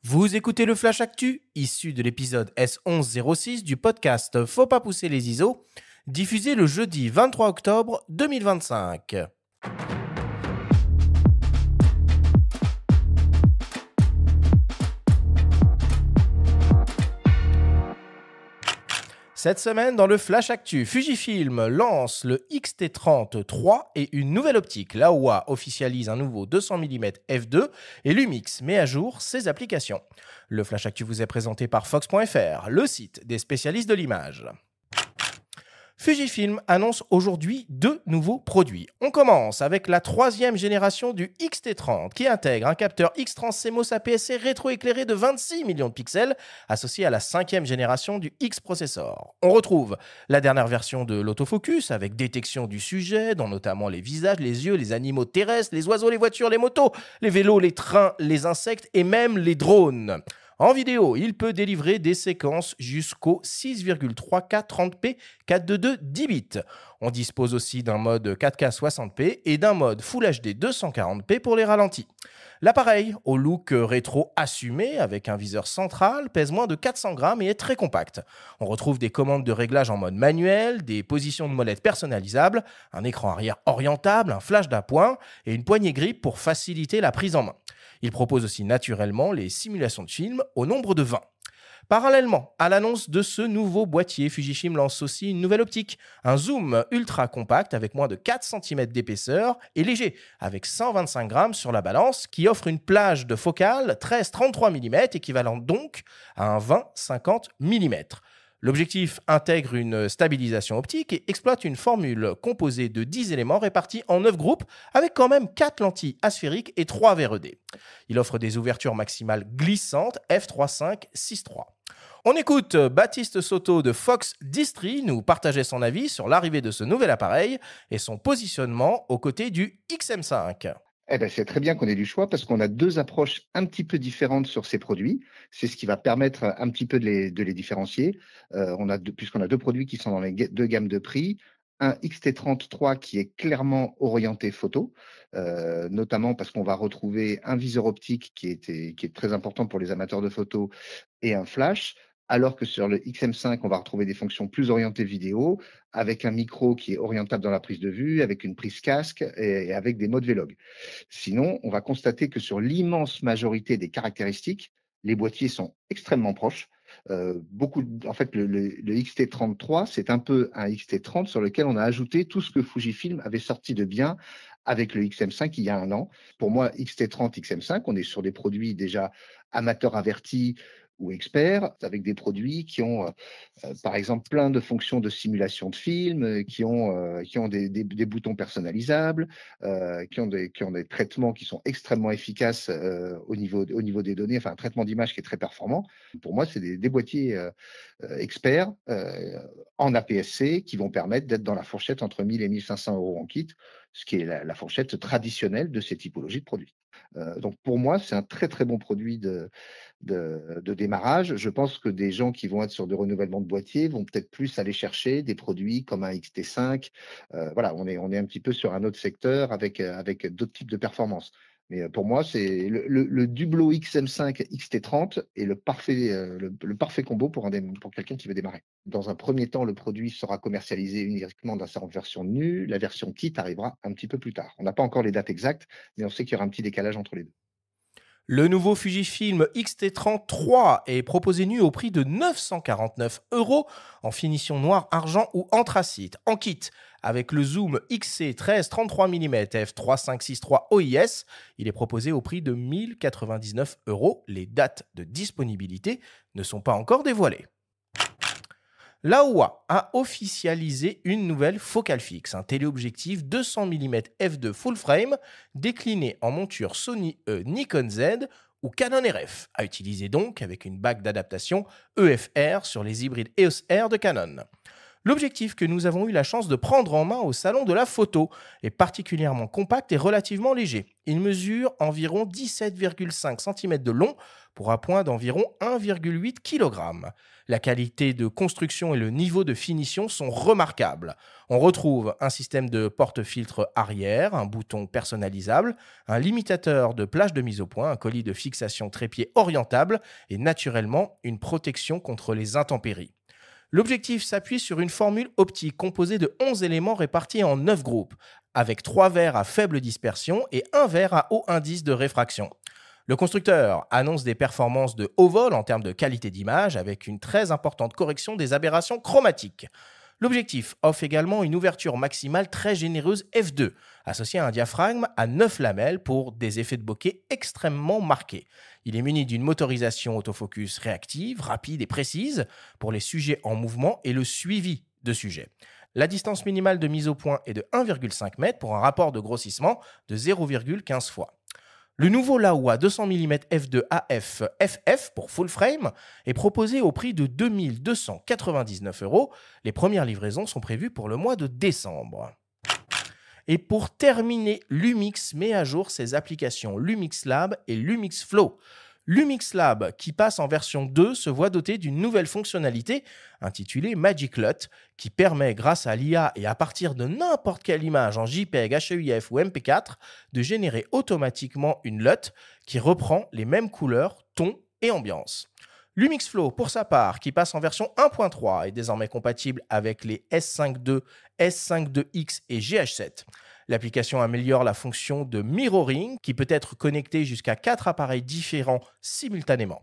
Vous écoutez le Flash Actu, issu de l'épisode S1106 du podcast Faut pas pousser les ISO, diffusé le jeudi 23 octobre 2025. Cette semaine, dans le Flash Actu, Fujifilm lance le X-T30 III et une nouvelle optique. Laowa officialise un nouveau 200 mm f2 et Lumix met à jour ses applications. Le Flash Actu vous est présenté par Fox.fr, le site des spécialistes de l'image. Fujifilm annonce aujourd'hui deux nouveaux produits. On commence avec la troisième génération du X-T30 qui intègre un capteur X-Trans CMOS APS-C rétroéclairé de 26 millions de pixels associé à la cinquième génération du X-Processor. On retrouve la dernière version de l'autofocus avec détection du sujet, dont notamment les visages, les yeux, les animaux terrestres, les oiseaux, les voitures, les motos, les vélos, les trains, les insectes et même les drones. En vidéo, il peut délivrer des séquences jusqu'au 6,3K 30p 422 10 bits. On dispose aussi d'un mode 4K 60p et d'un mode Full HD 240p pour les ralentis. L'appareil, au look rétro assumé avec un viseur central, pèse moins de 400 grammes et est très compact. On retrouve des commandes de réglage en mode manuel, des positions de molette personnalisables, un écran arrière orientable, un flash d'appoint et une poignée grip pour faciliter la prise en main. Il propose aussi naturellement les simulations de film au nombre de 20. Parallèlement à l'annonce de ce nouveau boîtier, Fujifilm lance aussi une nouvelle optique, un zoom ultra compact avec moins de 4 cm d'épaisseur et léger, avec 125 grammes sur la balance, qui offre une plage de focale 13-33 mm, équivalente donc à un 20-50 mm. L'objectif intègre une stabilisation optique et exploite une formule composée de 10 éléments répartis en 9 groupes avec quand même 4 lentilles asphériques et 3 verres ED. Il offre des ouvertures maximales glissantes f3.5-6.3. On écoute Baptiste Soto de Fox Distri nous partager son avis sur l'arrivée de ce nouvel appareil et son positionnement aux côtés du XM5. C'est très bien qu'on ait du choix parce qu'on a deux approches un petit peu différentes sur ces produits. C'est ce qui va permettre un petit peu de les différencier. Puisqu'on a deux produits qui sont dans les deux gammes de prix. Un XT33 qui est clairement orienté photo, notamment parce qu'on va retrouver un viseur optique qui est très important pour les amateurs de photo et un flash. Alors que sur le XM5, on va retrouver des fonctions plus orientées vidéo, avec un micro qui est orientable dans la prise de vue, avec une prise casque et avec des modes Vlog. Sinon, on va constater que sur l'immense majorité des caractéristiques, les boîtiers sont extrêmement proches. Le XT33, c'est un peu un XT30 sur lequel on a ajouté tout ce que Fujifilm avait sorti de bien avec le XM5 il y a un an. Pour moi, XT30, XM5, on est sur des produits déjà amateurs avertis ou experts, avec des produits qui ont, par exemple, plein de fonctions de simulation de film, qui ont des boutons personnalisables, qui ont des traitements qui sont extrêmement efficaces au niveau des données, enfin un traitement d'image qui est très performant. Pour moi, c'est des boîtiers experts en APS-C qui vont permettre d'être dans la fourchette entre 1000 et 1500 euros en kit, ce qui est la fourchette traditionnelle de ces typologies de produits. Donc pour moi, c'est un très très bon produit de démarrage. Je pense que des gens qui vont être sur de renouvellement de boîtier vont peut-être plus aller chercher des produits comme un XT5. Voilà, on est un petit peu sur un autre secteur avec d'autres types de performances. Mais pour moi, c'est le Dublo XM5 XT30 est le parfait combo pour quelqu'un qui veut démarrer. Dans un premier temps, le produit sera commercialisé uniquement dans sa version nue. La version kit arrivera un petit peu plus tard. On n'a pas encore les dates exactes, mais on sait qu'il y aura un petit décalage entre les deux. Le nouveau Fujifilm X-T30 III est proposé nu au prix de 949 € en finition noir, argent ou anthracite, en kit. Avec le zoom XC 13-33 mm f3.5-6.3 OIS, il est proposé au prix de 1099 €. Les dates de disponibilité ne sont pas encore dévoilées. Laowa a officialisé une nouvelle focale fixe, un téléobjectif 200 mm f2 full frame décliné en monture Sony E Nikon Z ou Canon RF, à utiliser donc avec une bague d'adaptation EFR sur les hybrides EOS R de Canon. L'objectif que nous avons eu la chance de prendre en main au salon de la photo est particulièrement compact et relativement léger. Il mesure environ 17,5 cm de long pour un poids d'environ 1,8 kg. La qualité de construction et le niveau de finition sont remarquables. On retrouve un système de porte-filtre arrière, un bouton personnalisable, un limitateur de plage de mise au point, un colis de fixation trépied orientable et naturellement une protection contre les intempéries. L'objectif s'appuie sur une formule optique composée de 11 éléments répartis en 9 groupes, avec 3 verres à faible dispersion et un verre à haut indice de réfraction. Le constructeur annonce des performances de haut vol en termes de qualité d'image, avec une très importante correction des aberrations chromatiques. L'objectif offre également une ouverture maximale très généreuse f2, associée à un diaphragme à 9 lamelles pour des effets de bokeh extrêmement marqués. Il est muni d'une motorisation autofocus réactive, rapide et précise pour les sujets en mouvement et le suivi de sujets. La distance minimale de mise au point est de 1,5 m pour un rapport de grossissement de 0,15 fois. Le nouveau Laowa 200 mm f2 AF FF pour full frame est proposé au prix de 2 299 €. Les premières livraisons sont prévues pour le mois de décembre. Et pour terminer, Lumix met à jour ses applications Lumix Lab et Lumix Flow. Lumix Lab, qui passe en version 2, se voit doté d'une nouvelle fonctionnalité intitulée Magic LUT, qui permet, grâce à l'IA et à partir de n'importe quelle image en JPEG, HEIF ou MP4, de générer automatiquement une LUT qui reprend les mêmes couleurs, tons et ambiances. Lumix Flow, pour sa part, qui passe en version 1.3, est désormais compatible avec les S5 II, S5 IIX et GH7. L'application améliore la fonction de mirroring qui peut être connectée jusqu'à 4 appareils différents simultanément.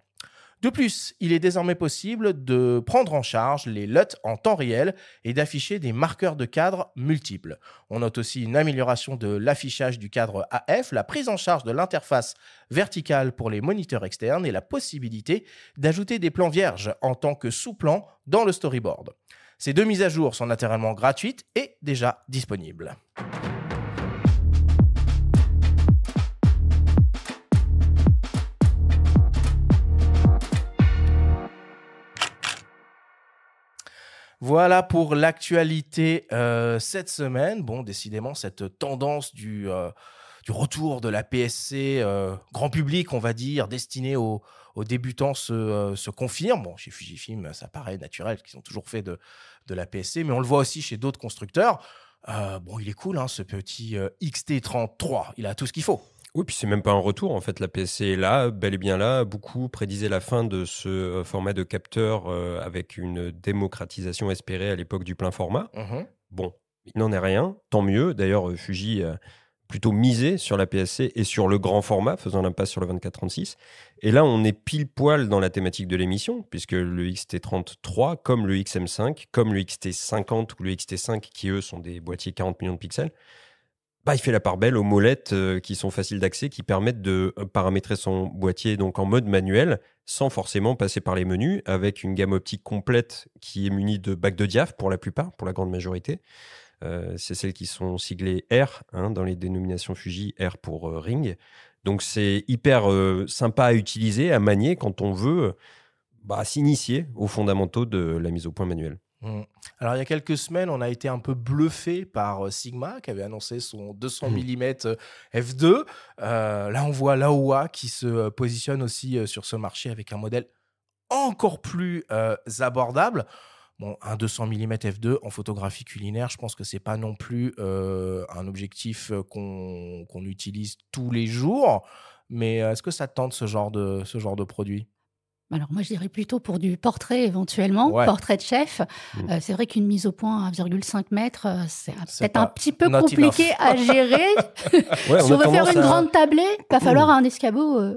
De plus, il est désormais possible de prendre en charge les LUT en temps réel et d'afficher des marqueurs de cadre multiples. On note aussi une amélioration de l'affichage du cadre AF, la prise en charge de l'interface verticale pour les moniteurs externes et la possibilité d'ajouter des plans vierges en tant que sous-plan dans le storyboard. Ces 2 mises à jour sont naturellement gratuites et déjà disponibles. Voilà pour l'actualité cette semaine. Bon, décidément, cette tendance du retour de la PSC grand public, on va dire, destinée aux débutants se confirme. Bon, chez Fujifilm, ça paraît naturel qu'ils ont toujours fait de la PSC, mais on le voit aussi chez d'autres constructeurs. Bon, il est cool, hein, ce petit XT33. Il a tout ce qu'il faut. Oui, puis c'est même pas un retour. En fait, la PSC est là, bel et bien là. Beaucoup prédisaient la fin de ce format de capteur avec une démocratisation espérée à l'époque du plein format. Bon, il n'en est rien, tant mieux. D'ailleurs, Fuji a plutôt misé sur la PSC et sur le grand format, faisant l'impasse sur le 24-36. Et là, on est pile poil dans la thématique de l'émission, puisque le XT33, comme le XM5, comme le XT50 ou le XT5, qui eux sont des boîtiers 40 millions de pixels, il fait la part belle aux molettes qui sont faciles d'accès, qui permettent de paramétrer son boîtier donc en mode manuel, sans forcément passer par les menus, avec une gamme optique complète qui est munie de bacs de diaph pour la plupart, pour la grande majorité. C'est celles qui sont siglées R, dans les dénominations Fuji, R pour ring. Donc c'est hyper sympa à utiliser, à manier quand on veut s'initier aux fondamentaux de la mise au point manuelle. Alors, il y a quelques semaines, on a été un peu bluffé par Sigma, qui avait annoncé son 200 mm f2. Là, on voit Laowa qui se positionne aussi sur ce marché avec un modèle encore plus abordable. Bon, un 200 mm f2 en photographie culinaire, je pense que c'est pas non plus un objectif qu'on utilise tous les jours. Mais est-ce que ça te tente ce genre de produit ? Alors moi, je dirais plutôt pour du portrait éventuellement, portrait de chef. C'est vrai qu'une mise au point à 1,5 mètres, c'est peut-être un petit peu compliqué à gérer. Si on veut faire une grande tablée, il va falloir un escabeau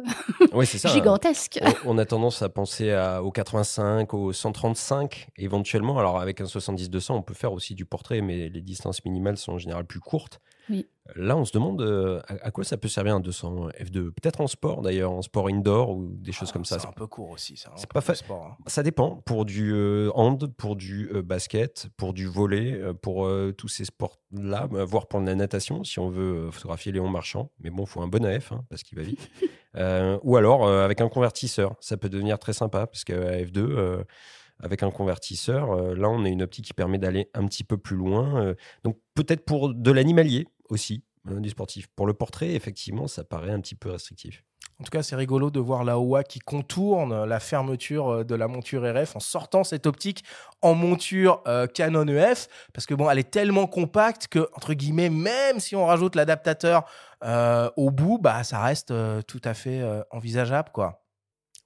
gigantesque. On a tendance à penser au 85, au 135 éventuellement. Alors avec un 70-200, on peut faire aussi du portrait, mais les distances minimales sont en général plus courtes. Oui. Là, on se demande à quoi ça peut servir un 200 f2. Peut-être en sport d'ailleurs, en sport indoor ou des choses comme ça. C'est un peu court aussi, ça. C'est pas sport. Ça dépend. Pour du hand, pour du basket, pour du volley, pour tous ces sports-là, voire pour la natation, si on veut photographier Léon Marchand. Mais bon, il faut un bon AF, parce qu'il va vite. Ou alors avec un convertisseur. Ça peut devenir très sympa, parce qu'à f2... avec un convertisseur. Là, on a une optique qui permet d'aller un petit peu plus loin. Donc, peut-être pour de l'animalier aussi, du sportif. Pour le portrait, effectivement, ça paraît un petit peu restrictif. En tout cas, c'est rigolo de voir Laowa qui contourne la fermeture de la monture RF en sortant cette optique en monture Canon EF, parce que bon, elle est tellement compacte que, entre guillemets, même si on rajoute l'adaptateur au bout, bah, ça reste tout à fait envisageable, quoi.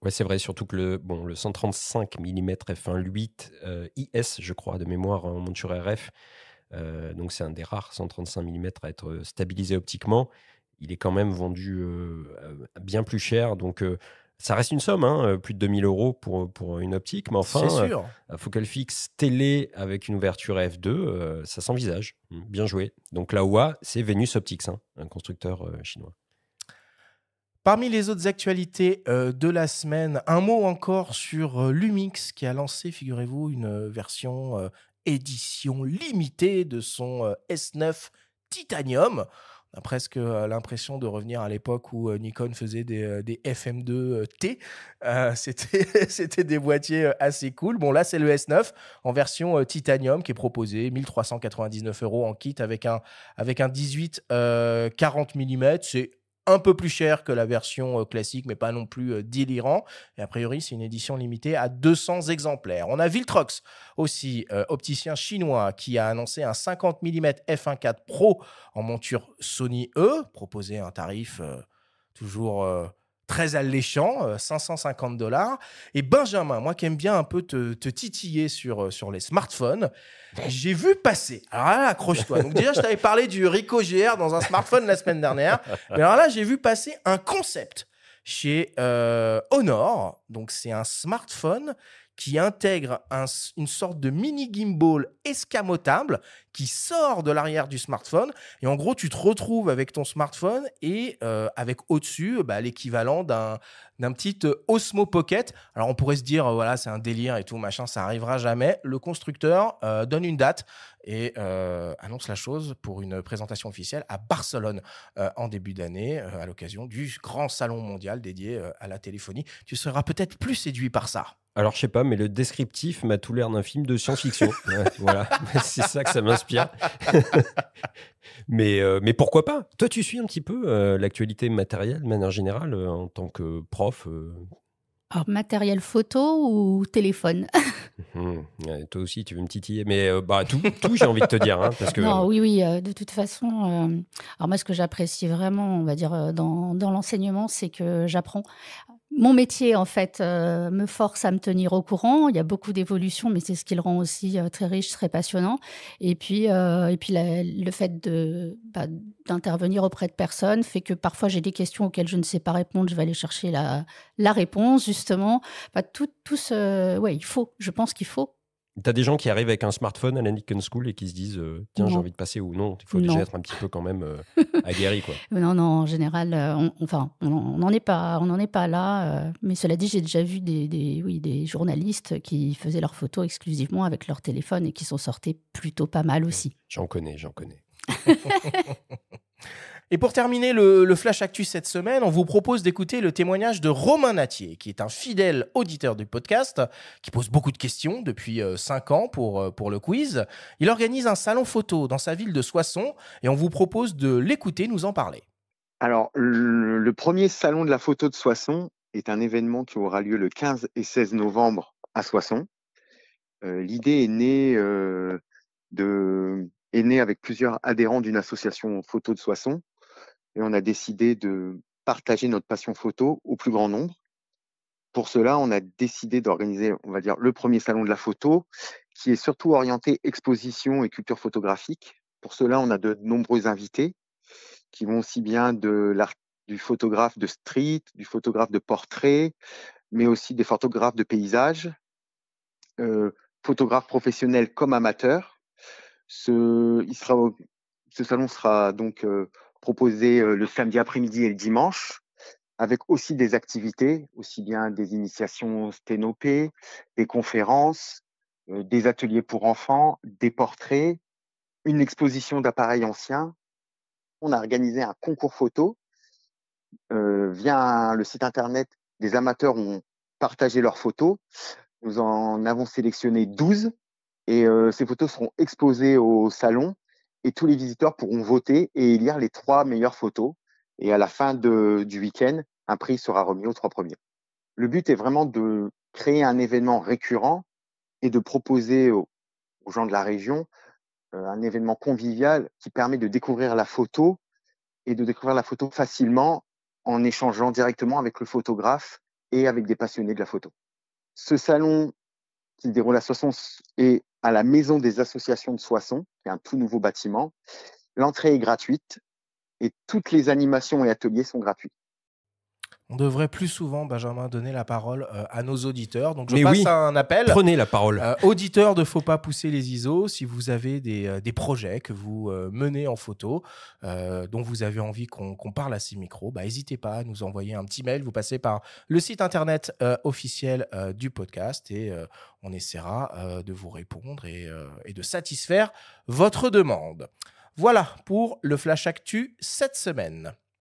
Ouais, c'est vrai, surtout que le 135 mm f1.8 IS, je crois, de mémoire en monture RF, donc c'est un des rares 135 mm à être stabilisé optiquement. Il est quand même vendu bien plus cher. Donc, ça reste une somme, hein, plus de 2000 € pour une optique. Mais enfin, c'est sûr. Focal fixe télé avec une ouverture f2, ça s'envisage. Bien joué. Donc, Laowa, c'est Venus Optics, hein, un constructeur chinois. Parmi les autres actualités de la semaine, un mot encore sur Lumix qui a lancé, figurez-vous, une version édition limitée de son S9 Titanium. On a presque l'impression de revenir à l'époque où Nikon faisait des FM2T. C'était des boîtiers assez cool. Bon, là, c'est le S9 en version Titanium qui est proposé, 1399 € en kit avec un 18 40 mm. C'est un peu plus cher que la version classique, mais pas non plus délirant. Et a priori, c'est une édition limitée à 200 exemplaires. On a Viltrox aussi, opticien chinois, qui a annoncé un 50 mm f1.4 Pro en monture Sony E, proposé à un tarif toujours très alléchant, $550. Et Benjamin, moi qui aime bien un peu te titiller sur les smartphones, j'ai vu passer. Alors là, accroche-toi. Donc déjà, je t'avais parlé du Ricoh GR dans un smartphone la semaine dernière. Mais alors là, j'ai vu passer un concept chez Honor. Donc c'est un smartphone qui intègre une sorte de mini gimbal escamotable qui sort de l'arrière du smartphone. Et en gros, tu te retrouves avec ton smartphone et avec au-dessus l'équivalent d'un petit Osmo Pocket. Alors, on pourrait se dire, voilà, c'est un délire et tout, machin, ça arrivera jamais. Le constructeur donne une date et annonce la chose pour une présentation officielle à Barcelone en début d'année, à l'occasion du grand salon mondial dédié à la téléphonie. Tu seras peut-être plus séduit par ça. Alors, je sais pas, mais le descriptif m'a tout l'air d'un film de science-fiction. Ouais, voilà, c'est ça que ça m'inspire. mais pourquoi pas? Toi, tu suis un petit peu l'actualité matérielle, de manière générale, en tant que prof Alors, matériel photo ou téléphone? Ouais, toi aussi, tu veux me titiller. Mais tout j'ai envie de te dire. Hein, parce que... Non, oui, de toute façon. Alors, moi, ce que j'apprécie vraiment, on va dire, dans l'enseignement, c'est que j'apprends. Mon métier, en fait, me force à me tenir au courant. Il y a beaucoup d'évolutions, mais c'est ce qui le rend aussi très riche, très passionnant. Et puis le fait d'intervenir auprès de personnes fait que parfois j'ai des questions auxquelles je ne sais pas répondre. Je vais aller chercher la réponse, justement. Je pense qu'il faut. T'as des gens qui arrivent avec un smartphone à la Nikon School et qui se disent tiens, j'ai envie de passer ou non. Il faut déjà être un petit peu quand même aguerri, quoi. Non, en général, on n'en est pas là. Mais cela dit, j'ai déjà vu des journalistes qui faisaient leurs photos exclusivement avec leur téléphone et qui s'en sortaient plutôt pas mal aussi. J'en connais. Et pour terminer le Flash Actu cette semaine, on vous propose d'écouter le témoignage de Romain Natier, qui est un fidèle auditeur du podcast, qui pose beaucoup de questions depuis 5 ans pour le quiz. Il organise un salon photo dans sa ville de Soissons et on vous propose de l'écouter, nous en parler. Alors, le premier salon de la photo de Soissons est un événement qui aura lieu le 15 et 16 novembre à Soissons. L'idée est née avec plusieurs adhérents d'une association photo de Soissons. Et on a décidé de partager notre passion photo au plus grand nombre. Pour cela, on a décidé d'organiser, on va dire, le premier salon de la photo, qui est surtout orienté exposition et culture photographique. Pour cela, on a de nombreux invités qui vont aussi bien du photographe de street, du photographe de portrait, mais aussi des photographes de paysage, photographes professionnels comme amateurs. Ce salon sera donc proposé le samedi après-midi et le dimanche, avec aussi des activités, aussi bien des initiations sténopées, des conférences, des ateliers pour enfants, des portraits, une exposition d'appareils anciens. On a organisé un concours photo. Via le site internet, des amateurs ont partagé leurs photos. Nous en avons sélectionné 12 et ces photos seront exposées au salon et tous les visiteurs pourront voter et élire les 3 meilleures photos. Et à la fin du week-end, un prix sera remis aux 3 premiers. Le but est vraiment de créer un événement récurrent et de proposer aux gens de la région un événement convivial qui permet de découvrir la photo et de découvrir la photo facilement en échangeant directement avec le photographe et avec des passionnés de la photo. Ce salon qui se déroule à Soissons est à la Maison des associations de Soissons, qui est un tout nouveau bâtiment. L'entrée est gratuite et toutes les animations et ateliers sont gratuits. On devrait plus souvent, Benjamin, donner la parole à nos auditeurs. Donc, je passe un appel. Prenez la parole. Auditeurs de Faut pas pousser les ISO, si vous avez des projets que vous menez en photo, dont vous avez envie qu'on parle à ces micros, n'hésitez pas à nous envoyer un petit mail. Vous passez par le site internet officiel du podcast et on essaiera de vous répondre et de satisfaire votre demande. Voilà pour le Flash Actu cette semaine.